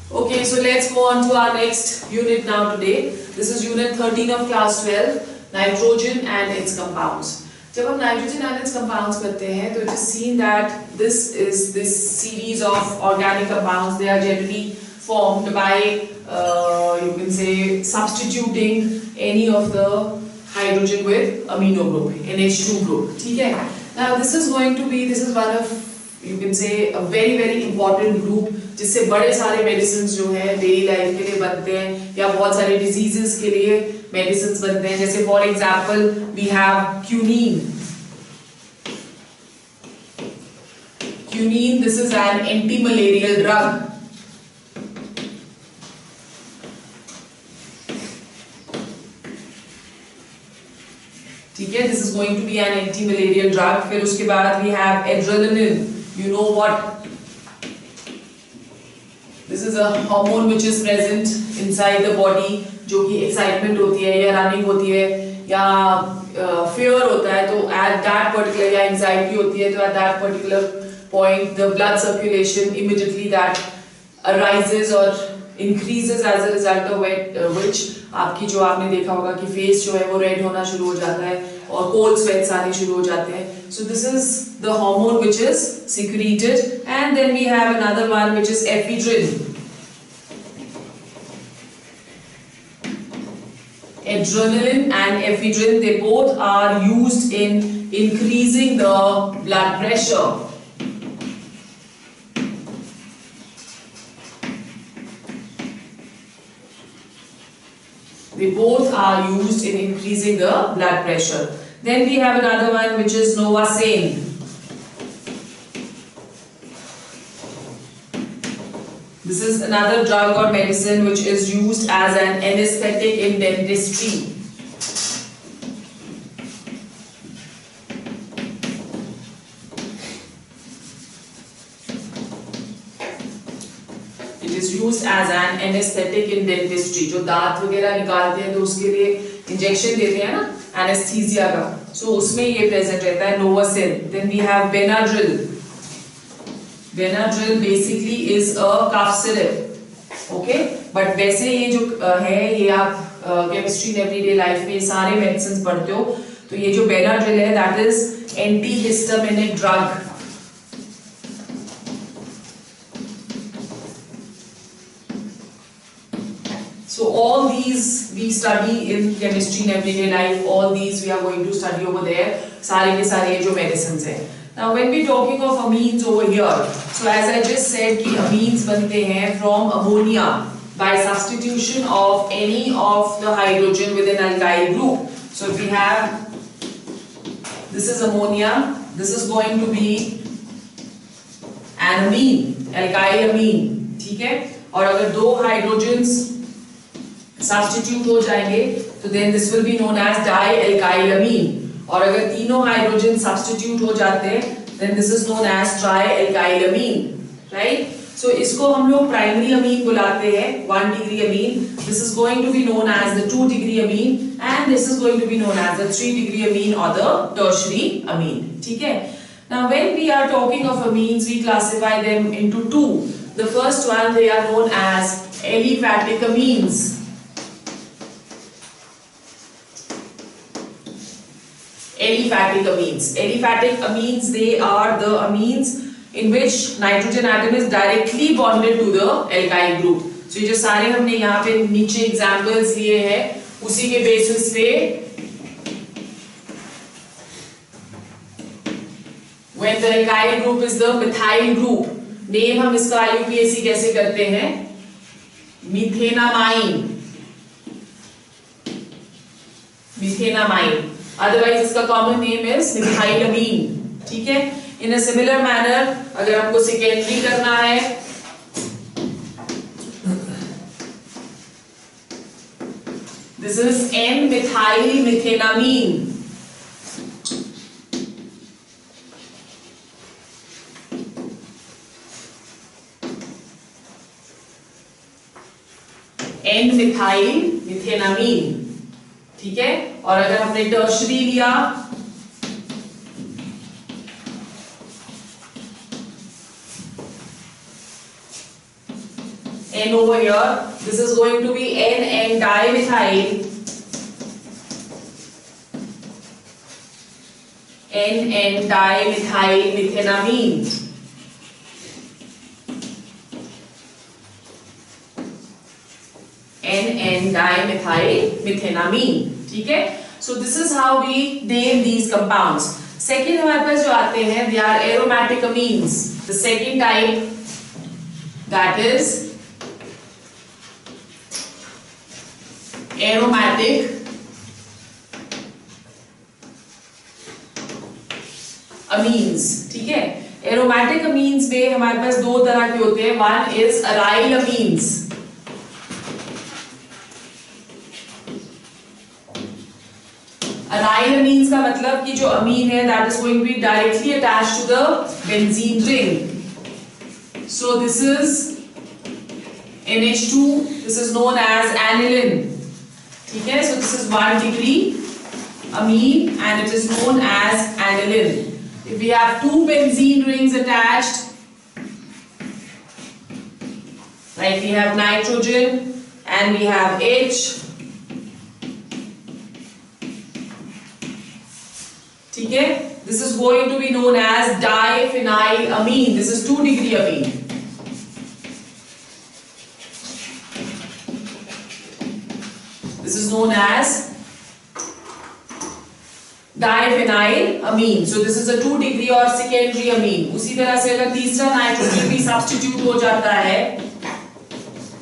Okay, so let's go on to our next unit now today. This is unit 13 of class 12, nitrogen and its compounds. जब हम nitrogen and its compounds करते हैं तो it is seen that this series of organic compounds. They are generally formed by you can say substituting any of the hydrogen with amino group, NH2 group. ठीक है? Now this is one of you can say a very important group जिससे बड़े सारे medicine जो है daily life के लिए बनते हैं या बहुत सारे डिजीजेस के लिए मेडिसिन बनते हैं. जैसे for example we have quinine. Quinine this is an anti malarial drug. ठीक है, this is going to be an anti malarial drug. फिर उसके बाद we have adrenaline. You know what? This is a hormone which is present inside the body, जो कि excitement होती है या running होती है या fear होता है. तो at that particular या anxiety होती है तो at that particular point the blood circulation immediately that arises or increases as a result of which आपकी जो आपने देखा होगा कि face जो है वो red होना शुरू हो जाता है और cold sweats आने शुरू हो जाते हैं. So this is the hormone which is secreted, and then we have another one which is ephedrine. Adrenaline and ephedrine, they both are used in increasing the blood pressure. They both are used in increasing the blood pressure. Then we have another one which is Novasane. This is another drug or medicine which is used as an anesthetic in dentistry. It is used as an anesthetic in dentistry. जो दांत वगैरह निकालते हैं तो उसके लिए injection देते हैं ना एनेस्थीसिया का, so उसमें ये प्रेजेंट रहता है Novasane. Then we have Benadryl. Benadryl basically is a cough syrup. Okay, but वैसे ये जो है ये आप केमिस्ट्री इन एवरीडे लाइफ में सारे मेडिसिन पढ़ते हो तो ये जो Benadryl है that is antihistaminic drug. So all these we study in chemistry in everyday life. All these we are going to study over there. सारे के सारे जो medicines हैं. Now when we talking of amines over here, so as I just said कि amines बनते हैं from ammonia by substitution of any of the hydrogen with an alkyl group. So if we have this is ammonia, this is going to be an amine, alkyl amine. ठीक है? और अगर दो hydrogens substitute हो जाएंगे तो then this will be known as dialkylamine. और अगर तीनों हाइड्रोजन सब्स्टिट्यूट हो जाते हैं then this is known as trialkylamine. Right, so इसको हम लोग प्राइमरी अमीन बुलाते हैं, 1 degree amine. This is going to be known as the 2 degree amine and this is going to be known as the 3 degree amine और the tertiary amine. ठीक है, now when we are talking of amines we classify them into two. The first one they are known as aliphatic amines. Aliphatic amines. Aliphatic amines, they are the amines in which nitrogen atom is directly bonded to the alkyl group. So ये जो सारे हमने यहाँ पे नीचे examples लिए हैं उसी के basis पे when the alkyl group is the methyl group, name हम इसका IUPAC कैसे करते हैं? Methenamine. Methenamine. Otherwise इसका common name is methylamine. ठीक है, in a similar manner अगर हमको secondary करना है this is N-methylmethenamine. N-methylmethenamine. ठीक है, और अगर हमने टर्शरी लिया N over here. This is going to be N dimethyl. N dimethyl methenamine. N dimethyl methenamine. ठीक है? So this is how we name these compounds. Second हमारे पास जो आते हैं, they are aromatic amines. The second type, that is aromatic amines. ठीक है? Aromatic amines में हमारे पास दो तरह के होते हैं. One is aryl amines. Aryl amines का मतलब कि जो अमीन है that is going to be directly attached to the benzene ring. So this is NH2. This is known as aniline. ठीक है? So this is 1 degree amine and it is known as aniline. If we have two benzene rings attached, like we have nitrogen and we have H. ठीक है? This is going to be known as diphenylamine. This is 2 degree amine. This is known as diphenylamine. So this is a 2 degree or secondary amine. उसी तरह से अगर तीसरा nitrogen भी substitute हो जाता है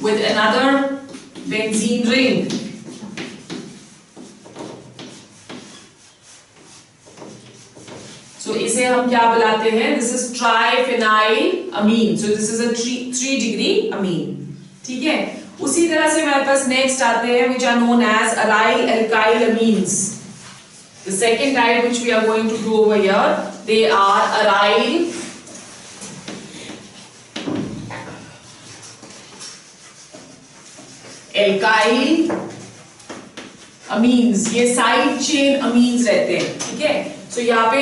with another benzene ring, so इसे हम क्या बुलाते हैं? This is triphenylamine. So this is a 3 degree amine. ठीक है? उसी तरह से हमारे पास नेक्स्ट आते हैं which are known as aryl alkyl amines. The second type which we are going to do over here, they are aryl alkyl amines. ये side chain amines रहते हैं. ठीक है? So यहाँ पे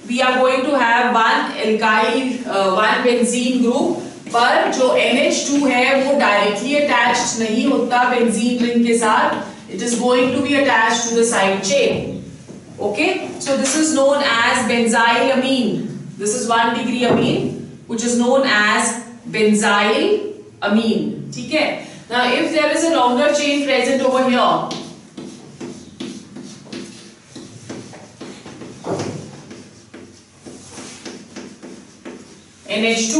we are going to have one alkyl one benzene group, पर जो NH2 है वो directly attached नहीं होता benzene ring के साथ. It is going to be attached to the side chain. Okay, so this is known as benzylamine. This is 1 degree amine which is known as benzylamine. ठीक है? Now if there is a longer chain present over here, NH2,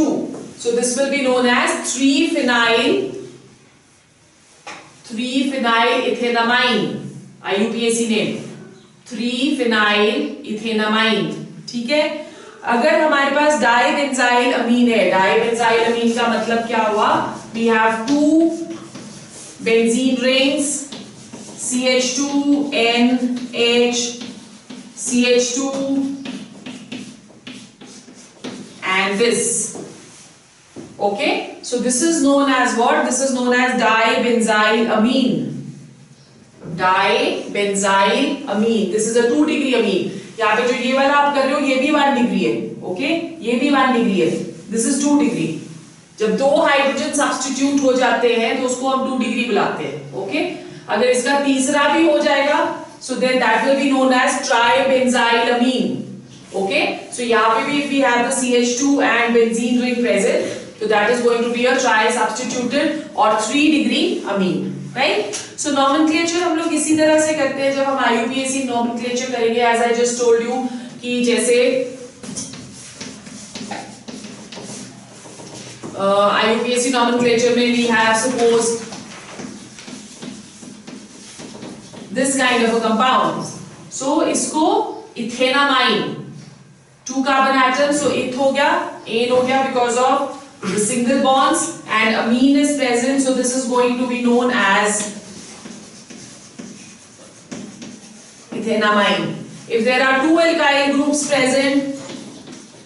so this will be known as 3-phenylethanamine. IUPAC name 3-phenylethanamine. ठीक है? अगर हमारे पास डाइबेंजाइल अमीन है, डाइबेंजाइल अमीन का मतलब क्या हुआ? We have 2 benzene rings, CH2NH, CH2 and this. Okay, so this is known as what? This is known as dibenzylamine. Dibenzylamine. This is a 2 degree amine. यहाँ पे जो ये वाला आप कर रहे हो ये भी 1 डिग्री है. ओके, ये भी 1 डिग्री है. This is 2 degree. जब दो हाइड्रोजन सब्स्टिट्यूट हो जाते हैं तो उसको हम 2 डिग्री बुलाते हैं. ओके, अगर इसका तीसरा भी हो जाएगा so then that will be known as tribenzylamine. Okay, so यहाँ पे भी if we have the CH2 and benzene ring present, so that is going to be a tri-substituted or 3 degree amine. Right? So nomenclature हम लोग इसी तरह से करते हैं जब हम IUPAC nomenclature करेंगे. As I just told you कि जैसे IUPAC nomenclature में we have suppose this kind of a compound. So इसको ethanamine, 2 carbon atoms, so eth हो गया, ane हो गया because of the single bonds, and amine is present, so this is going to be known as ethanamine. If there are 2 alkyl groups present,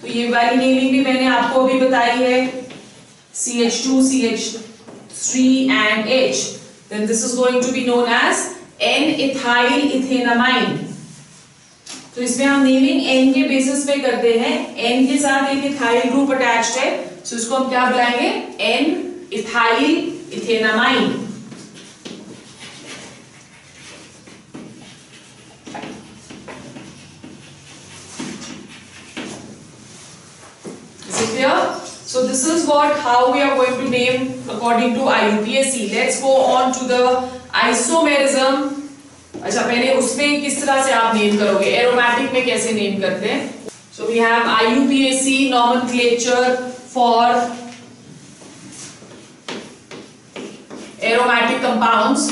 तो ये वाली naming भी मैंने आपको अभी बताई है, CH2, CH3 and H, then this is going to be known as N-ethylethanamine. तो इसमें हम नेमिंग N के बेसिस पे करते हैं. N के साथ एक इथाइल ग्रुप अटैच्ड है, so इसको हम क्या बुलाएंगे? N-ethyl ethanamine. Is it clear? So this is how we are going to name according to IUPAC. Let's go on to the isomerism. अच्छा, पहले उसमें किस तरह से आप नेम करोगे, एरोमेटिक में कैसे नेम करते हैं? So we have IUPAC nomenclature for aromatic compounds.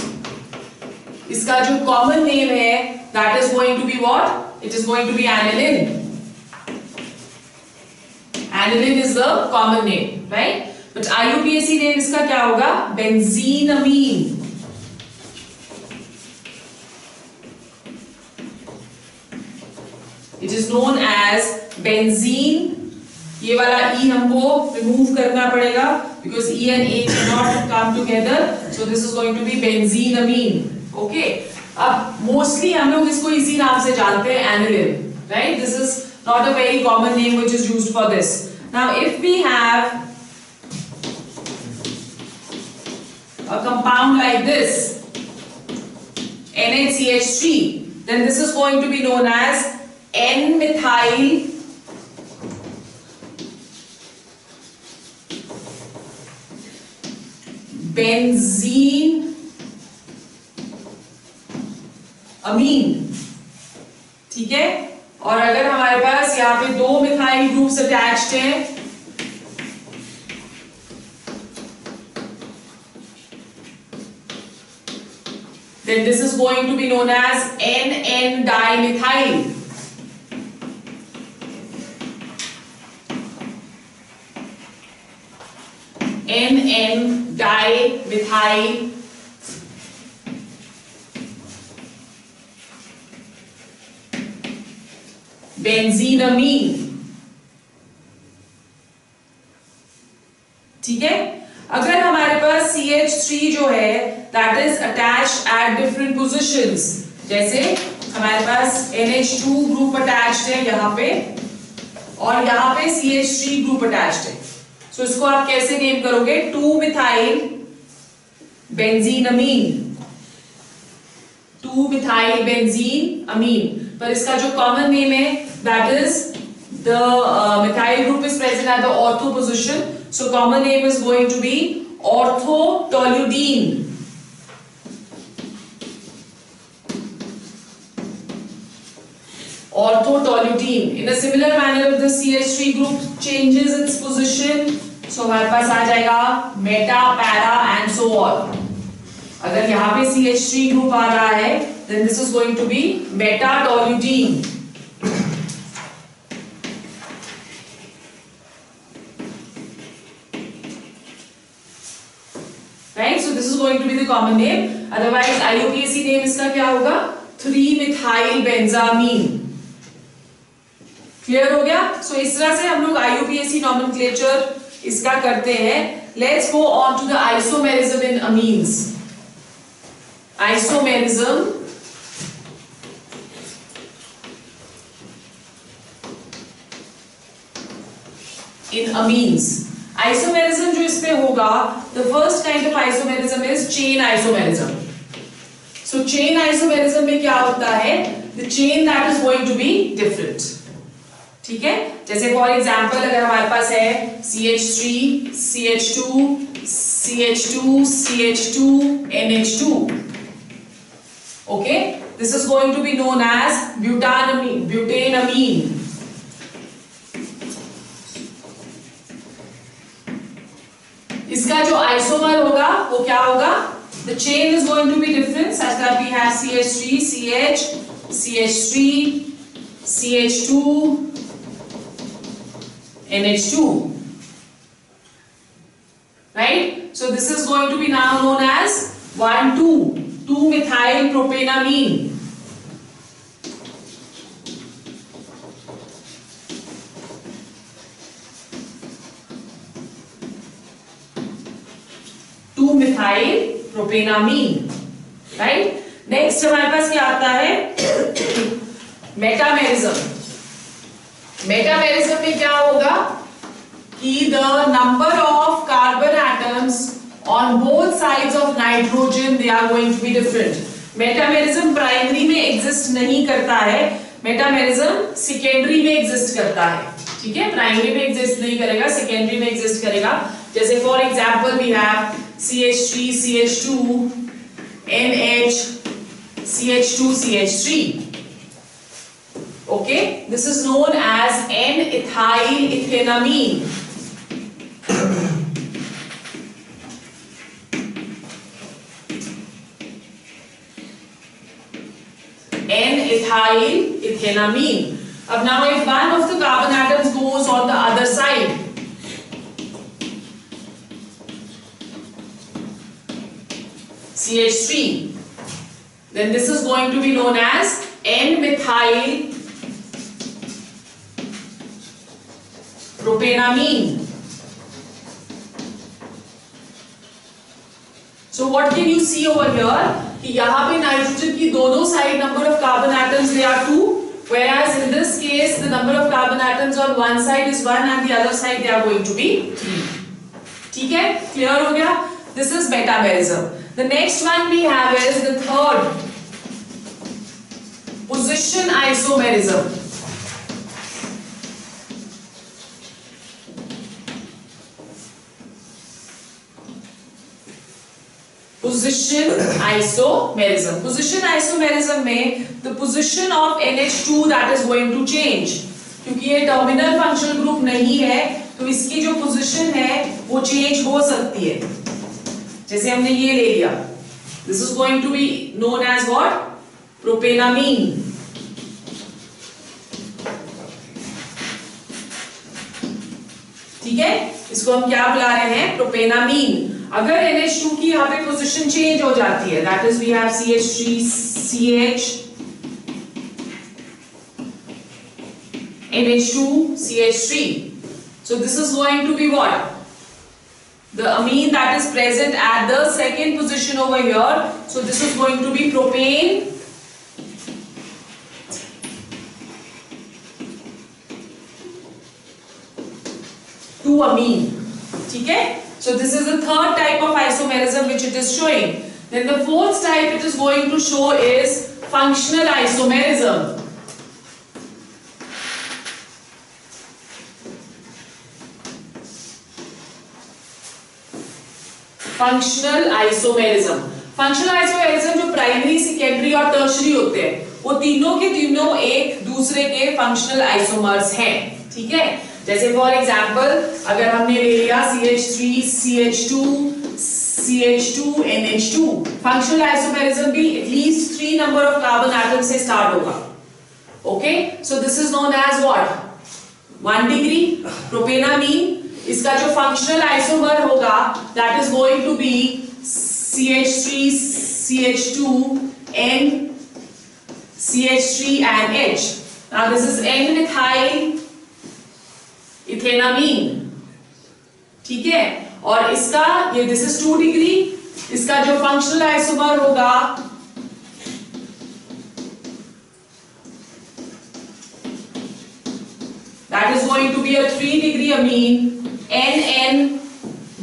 इसका जो common name है, that is going to be what? It is going to be aniline. Aniline is the common name, right? But IUPAC name इसका क्या होगा? Benzenamine. It is known as benzene. ये वाला E हमको remove करना पड़ेगा because E and A cannot come together. So this is going to be benzenamine. Okay. अब mostly हम लोग इसको इसी नाम से जानते हैं, aniline, right? This is not a very common name which is used for this. Now if we have a compound like this, NaCH3, then this is going to be known as N-methyl benzene amine. ठीक है? और अगर हमारे पास यहाँ पे दो methyl groups attached हैं, then this is going to be known as N-N-dimethyl. N-N-dimethyl benzenamine. ठीक है? अगर हमारे पास CH3 जो है that is attached at different positions, जैसे हमारे पास NH2 ग्रुप अटैच्ड है यहाँ पे और यहाँ पे CH3 ग्रुप अटैच्ड है, so इसको आप कैसे नेम करोगे? 2-methyl benzenamine, 2-methyl benzenamine. पर इसका जो कॉमन नेम है that is the methyl group is present at the ortho position, so common name is going to be orthotoluene. Orthotoluene. In a similar manner, if the CH3 group changes its position, so हमारे पास आ जाएगा meta, para and so on. अगर यहाँ पे CH3 group आ रहा है, then this is going to be metatoluene. Right? So this is going to be the common name. Otherwise, IUPAC name इसका क्या होगा? 3-methyl benzamine. क्लियर हो गया? So इस तरह से हम लोग IUPAC nomenclature इसका करते हैं. Let's go on to the isomerism in amines. Isomerism in amines. Isomerism जो इसमें होगा, the first kind of isomerism is chain isomerism. So chain isomerism में क्या होता है? The chain that is going to be different. ठीक है? जैसे for example अगर हमारे पास है CH3, CH2, CH2, CH2, NH2. Okay? This is going to be known as butanamine. इसका जो आइसोमर होगा वो क्या होगा? The chain is going to be different such that we have CH3, CH, CH3, CH2, NH2. Right? So this is going to be now known as 2-methyl propanamine. methyl propanamine. Right? Next हमारे पास क्या आता है? Metamerism. Metamerism में क्या होगा कि the number of carbon atoms On both sides of nitrogen they are going to be different. Metamerism primary में exist नहीं करता है, मेटामेरिज्म सेकेंडरी में एग्जिस्ट करता है, ठीक है। प्राइमरी में एग्जिस्ट नहीं करेगा, सेकेंडरी में एग्जिस्ट करेगा। जैसे for example we have CH3 CH2 NH CH2 CH3. Okay, this is known as N-ethyl ethanamine. N-ethyl ethanamine. Now if one of the carbon atoms goes on the other side, CH3, then this is going to be known as N-methyl propanamine. So what can you see over here? कि यहाँ पे nitrogen की दोनों side number of carbon atoms they are 2, whereas in this case the number of carbon atoms on one side is 1 and the other side they are going to be 3. ठीक है, clear हो गया? This is metamerism. The next one we have is the third, position isomerism. Position isomerism. Position isomerism में the position of NH2 that is going to change. क्योंकि ये terminal functional group नहीं है तो इसकी जो पोजीशन है वो चेंज हो सकती है। जैसे हमने ये ले लिया, this is going to be known as what? Propanamine. ठीक है, इसको हम क्या बुला रहे हैं? प्रोपेनामीन। अगर NH2 की यहाँ पे पोजीशन चेंज हो जाती है, that is we have CH3 CH NH2 CH3. So this is going to be what? The amine that is present at the second position over here. So this is going to be propane 2-amine. ठीक है? So this is the third type of isomerism which it is showing. Then the fourth type it is going to show is functional isomerism. Functional isomerism. Functional isomerism जो primary, secondary और tertiary होते हैं वो तीनों के तीनों एक दूसरे के फंक्शनल आइसोमर्स हैं, ठीक है। जैसे फॉर एग्जांपल अगर हमने ले लिया CH3 CH2 CH2 NH2, functional isomerism भी at least 3 number of carbon atom से स्टार्ट होगा। Okay, so this is known as what? 1 degree propanamine. इसका जो फंक्शनल आइसोमर होगा that is going to be CH3 CH2 N CH3 and H. Now this is N-methyl ethanamine, ठीक है। और इसका ये दिस इज 2 डिग्री, इसका जो फंक्शनल आइसोमर होगा that is going to be a 3 degree amine NN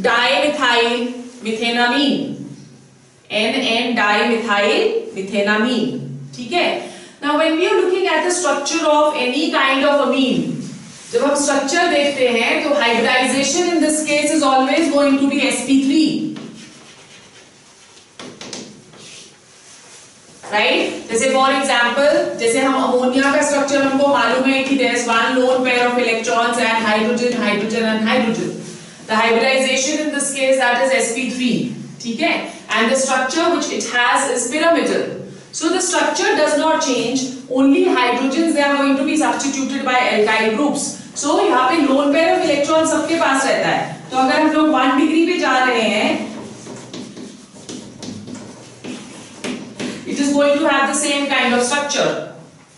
dimethyl methanamine, NN dimethyl methanamine, ठीक है। Now when we are looking at the structure of any kind of amine, जब हम structure देखते हैं तो hybridisation in this case is always going to be sp3, right. जैसे for example जैसे हम अमोनिया का स्ट्रक्चर हमको मालूम है कि there is one lone pair of electrons and hydrogen hydrogen and hydrogen. The hybridisation in this case that is sp3, ठीक है। And the structure which it has is pyramidal. So the structure does not change, only hydrogens they are going to be substituted by alkyl groups. So यहाँ पे lone pair of electrons सबके पास रहता है। तो अगर हम लोग 1 डिग्री पे जा रहे हैं, it is going to have the same kind of structure.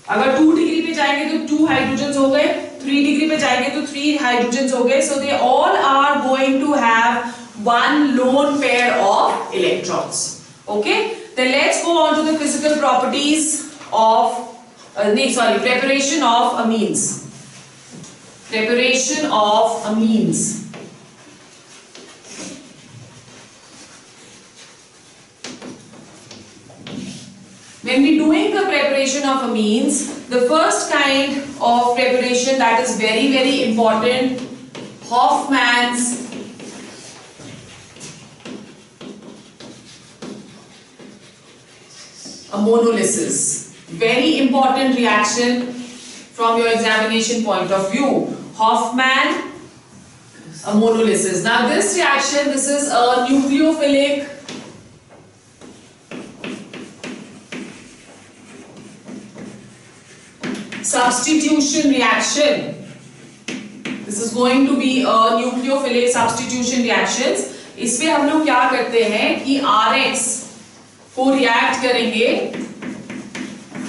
अगर 2 डिग्री पे जाएंगे तो 2 हाइड्रोजन्स हो गए, 3 डिग्री पे जाएंगे तो 3 हाइड्रोजन्स हो गए। So they all are going to have one lone pair of electrons. Okay? Then let's go on to the physical properties of preparation of amines. Preparation of amines. when we doing the preparation of amines, the first kind of preparation that is very very important, Hofmann's ammonolysis. Very important reaction from your examination point of view. Hofmann ammonolysis. Now this reaction, this is a nucleophilic substitution reaction. This is going to be a nucleophilic substitution reactions. इसमें हम लोग क्या करते हैं कि RX को react करेंगे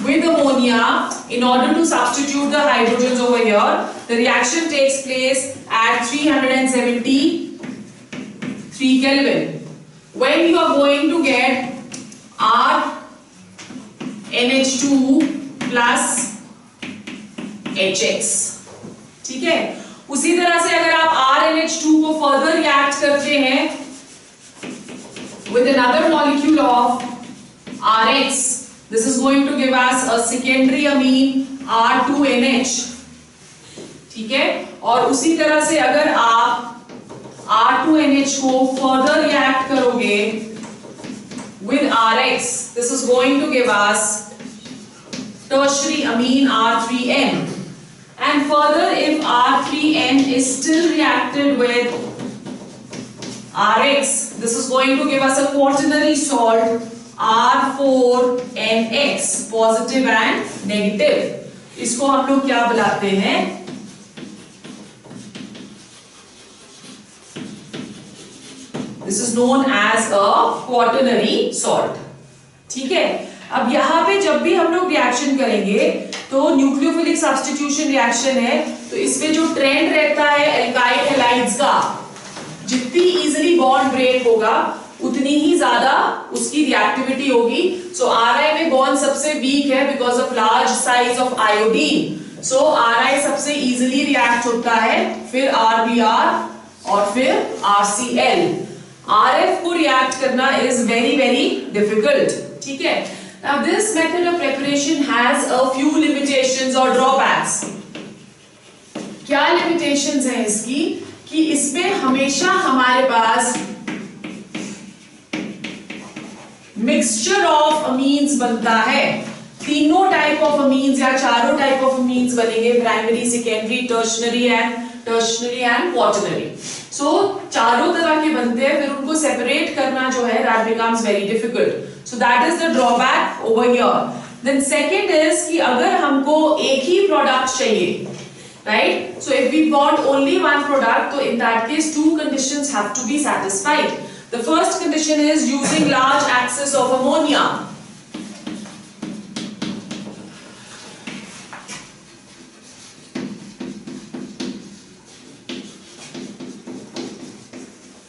with ammonia in order to substitute the hydrogens over here. The reaction takes place at 373 Kelvin. When you are going to get RNH2 plus HX, ठीक है। उसी तरह से अगर आप RNH2 को further react करते हैं with another molecule of RX, this is going to give us a secondary amine R2NH, ठीक है। और उसी तरह से अगर आप R2NH को further react करोगे with RX, this is going to give us tertiary amine R3N. And further, if R3N is still reacted with RX, this is going to give us a quaternary salt R4NX, positive and negative. इसको हम लोग क्या बुलाते हैं? This is known as a quaternary salt. ठीक है। अब यहाँ पे जब भी हम लोग रिएक्शन करेंगे तो न्यूक्लियोफिलिक सब्स्टिट्यूशन रिएक्शन है, तो इसमें जो ट्रेंड रहता है एल्काइल हैलाइड्स का, जितनी इजीली बॉन्ड ब्रेक होगा उतनी ही ज्यादा उसकी रिएक्टिविटी होगी। सो Ri में बॉन्ड सबसे वीक है because of large size of iodine. So Ri सबसे इजीली रिएक्ट होता है, फिर RBr और फिर RCl। Rf को रिएक्ट करना इज वेरी वेरी डिफिकल्ट, ठीक है। Now this method of preparation has a few limitations or drawbacks. क्या limitations हैं इसकी? कि इसमें हमेशा हमारे पास mixture of amines बनता है। तीनों टाइप ऑफ amines या चारों टाइप ऑफ amines बनेंगे, प्राइमरी, सेकेंडरी, टर्शनरी एंड क्वाटरनरी। सो चारों तरह के बनते हैं, फिर उनको सेपरेट करना जो है that becomes very difficult. So that is the drawback over here. Then second is कि अगर हमको एक ही product चाहिए, right? So if we want only one product, तो in that case two conditions have to be satisfied. The first condition is using large excess of ammonia.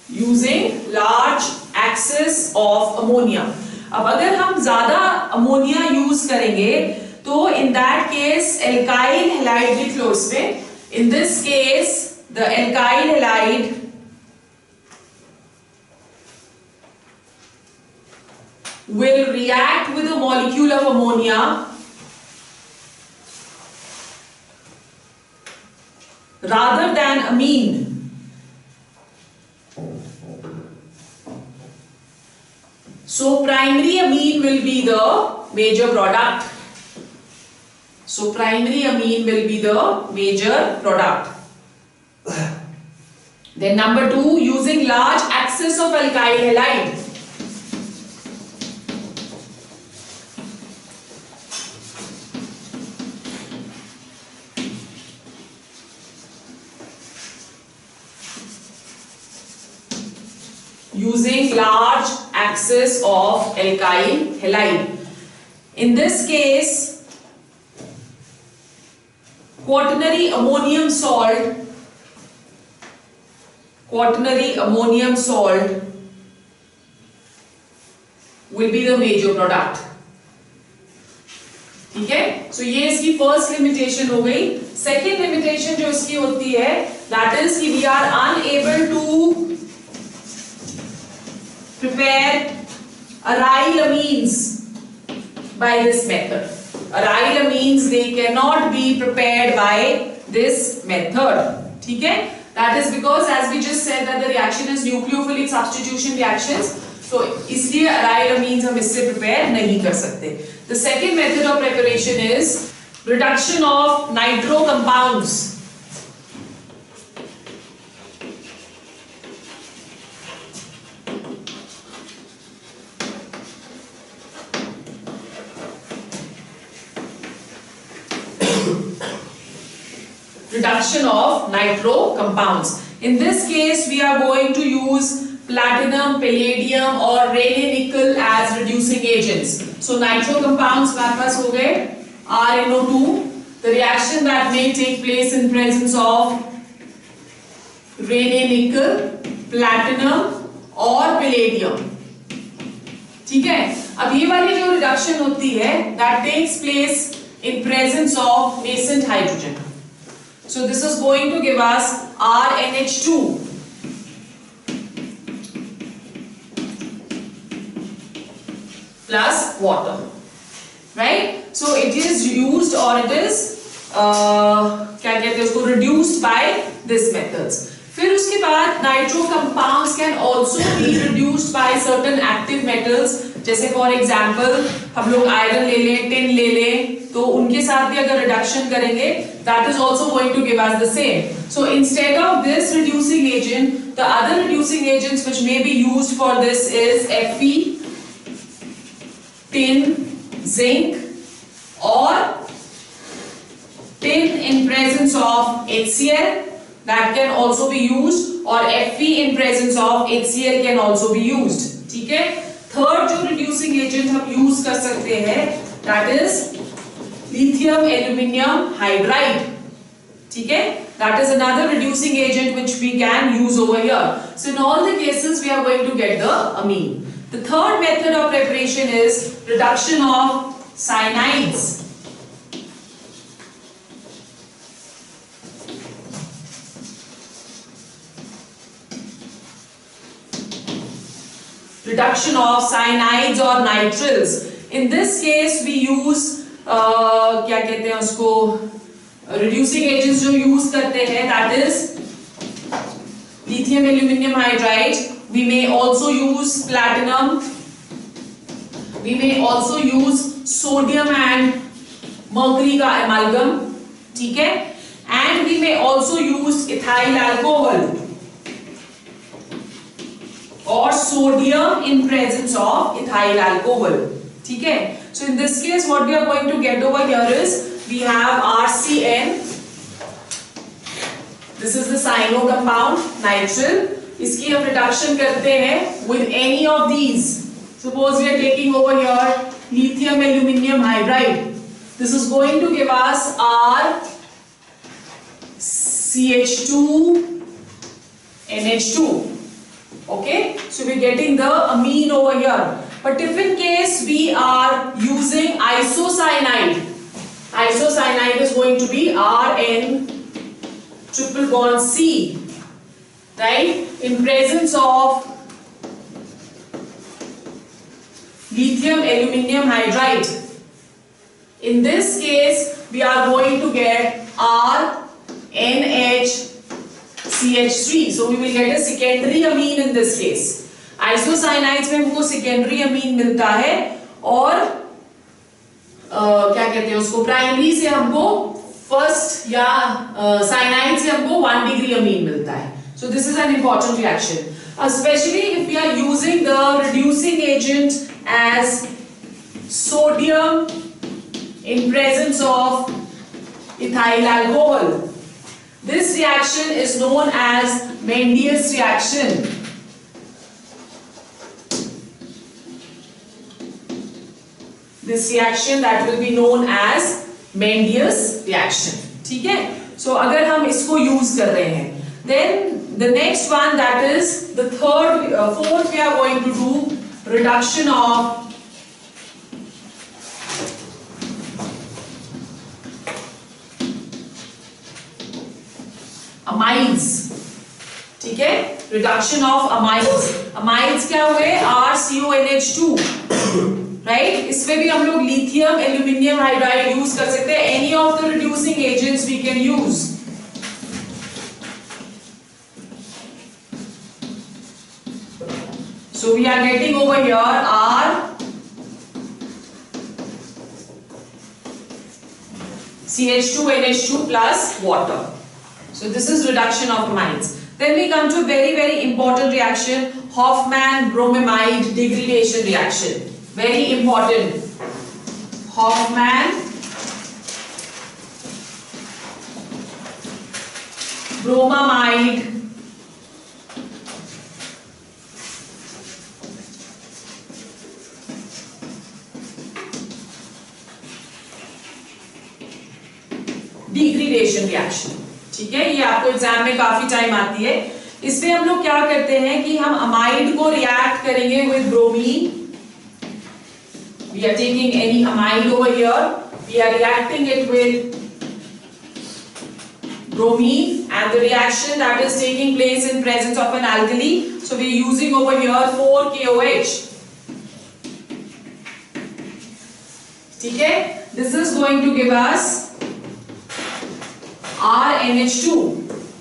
Using large excess of ammonia. अब अगर हम ज्यादा ammonia use करेंगे तो in that case alkyl halide लिख लो इसमें। इन this case the alkyl halide will react with a molecule of ammonia rather than amine. So primary amine will be the major product. So primary amine will be the major product. Then number 2, using large excess of alkyl halide. Using large excess of alkyl halide. In this case, quaternary ammonium salt will be the major product. ठीक है। सो ये इसकी first limitation हो गई। Second limitation जो इसकी होती है दैट इज कि we are unable to prepare aryl amines by this method. Aryl amines, they cannot be prepared by this method. ठीक है? That is because as we just said that the reaction is nucleophilic substitution reactions. So इसलिए aryl amines हम इससे prepare नहीं कर सकते. The second method of preparation is reduction of nitro compounds. Reduction of nitro compounds. In this case, we are going to use platinum, palladium or Raney nickel as reducing agents. So nitro compounds हमारे पास हो गए RNO2. The reaction that may take place in presence of Raney nickel, platinum or palladium. ठीक है? अब ये वाली जो reduction होती है, that takes place in presence of nascent hydrogen. So this is going to give us RNH2 plus water, right? So it is used or it is क्या कहते हैं उसको reduced by this methods. फिर उसके बाद nitro compounds can also be reduced by certain active metals, जैसे for example हम लोग आयरन ले लें, टिन ले लें, तो उनके साथ भी अगर रिडक्शन करेंगे that is also going to give us the same. So instead of this reducing agent the other reducing agents which may be used for this is Fe, tin, zinc or tin in presence of HCl that can also be used or Fe in presence of HCl can also be used. ठीक है? Third जो reducing agent हम use कर सकते हैं that is lithium aluminium hydride. ठीक है? That is another reducing agent which we can use over here. So in all the cases we are going to get the amine. The third method of preparation is reduction of cyanides. Reduction of cyanides or nitriles. In this case we use क्या कहते हैं उसको reducing agents जो use करते हैं that is lithium aluminium hydride. We may also use platinum. We may also use sodium and mercury का amalgam. ठीक है? And we may also use ethyl alcohol or sodium in presence of ethyl alcohol. ठीक है? So in this case what we are going to get over here is we have RCN. This is the cyano compound nitrile. इसकी हम reduction करते हैं with any of these. Suppose we are taking over here lithium aluminium hydride. This is going to give us RCH2 NH2. Okay, so we're getting the amine over here. But if in case we are using isocyanide, isocyanide is going to be Rn triple bond C, right? In presence of lithium aluminium hydride. In this case, we are going to get RNHCH3. So we will get a secondary amine in this case. Isocyanides में हमको secondary amine मिलता है और क्या कहते हैं उसको primary से हमको फर्स्ट या साइनाइड से हमको 1 degree amine मिलता है. So this is an important reaction, especially if we are using the reducing agent as sodium in presence of ethyl alcohol. This reaction is known as Mendius reaction. This reaction that will be known as Mendius reaction. ठीक है? So अगर हम इसको use कर रहे हैं, then the next one that is the fourth we are going to do reduction of amides. ठीक है? Reduction of amides. Amides क्या हुए? RCONH2. राइट इसमें भी हम लोग लिथियम एल्यूमिनियम हाइड्राइड यूज कर सकते हैं. Any of the reducing agents we can use. So we are getting over here R CH2 NH2 plus water. So this is reduction of amines. Then we come to a very important reaction, Hofmann bromamide degradation reaction. Very important. Hofmann bromamide degradation reaction. ठीक है, ये आपको exam में काफी time आती है. इसमें हम लोग क्या करते हैं कि हम अमाइड को रिएक्ट करेंगे with bromine. We are taking any amide over here, we are reacting it with bromine and the reaction that is taking place in presence of an alkali. So we are using over here 4KOH. ठीक है, this is going to give us RNH2.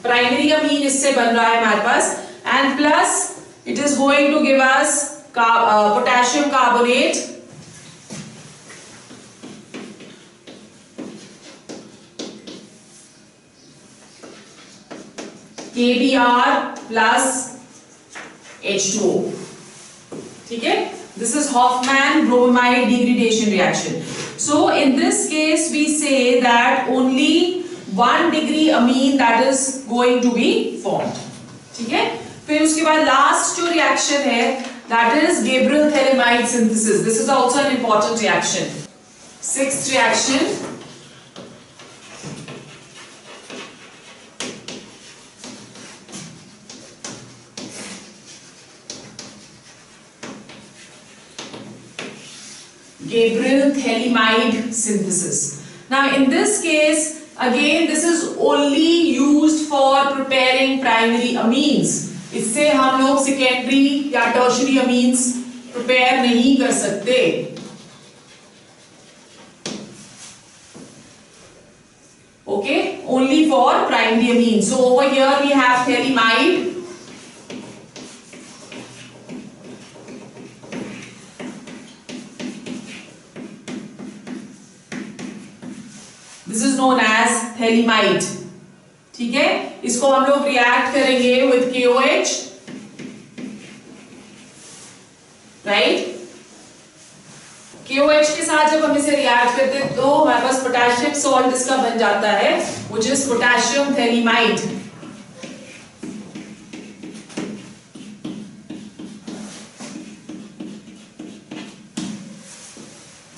Primary amine इससे बन रहा है हमारे पास, and plus it is going to give us potassium carbonate. KBr plus H2O. ठीक है, this is Hofmann bromamide degradation reaction. So in this case we say that only 1 degree amine that is going to be formed. ठीक है, फिर उसके बाद last जो reaction है that is Gabriel Thelemide synthesis. This is also an important reaction. Sixth reaction, Gabriel Thelemide synthesis. Now in this case again this is only used for preparing primary amines. इससे हम लोग secondary या tertiary amines prepare नहीं कर सकते. Okay, only for primary amines. So over here we have Thelemide. This is known as Thelemide. ठीक है, इसको हम लोग रिएक्ट करेंगे with KOH, राइट. KOH के साथ जब हम इसे रिएक्ट करते हैं तो हमारे पास पोटेशियम सॉल्ट इसका बन जाता है, which is potassium Thelemide.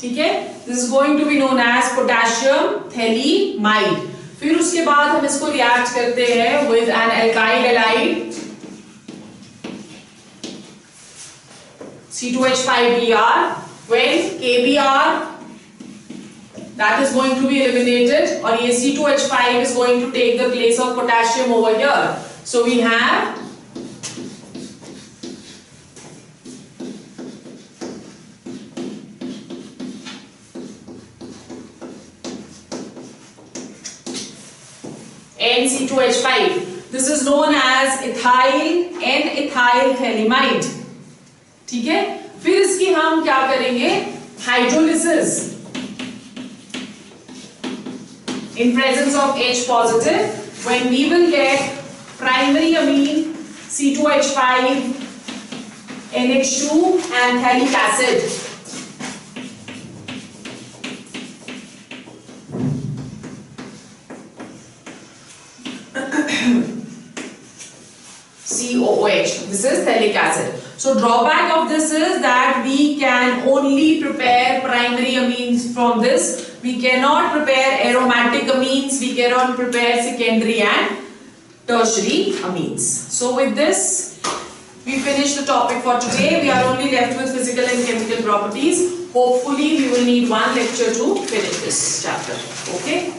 ठीक है, this is going to be known as potassium Thelemide. फिर उसके बाद हम इसको रिएक्ट करते हैं with an alkyl halide C2H5Br, when KBr that is going to be eliminated और ये C2H5 is going to take the place of potassium over here. So we have NC2H5. This is known as ethyl N-ethyl Thelemide. ठीक है, फिर इसकी हम क्या करेंगे, hydrolysis in presence of H positive, when we will get primary amine C2H5 NH2 and phthalic acid. COOH. This is phthalic acid. So drawback of this is that we can only prepare primary amines from this. We cannot prepare aromatic amines. We cannot prepare secondary and tertiary amines. So with this, we finish the topic for today. We are only left with physical and chemical properties. Hopefully, we will need one lecture to finish this chapter. Okay.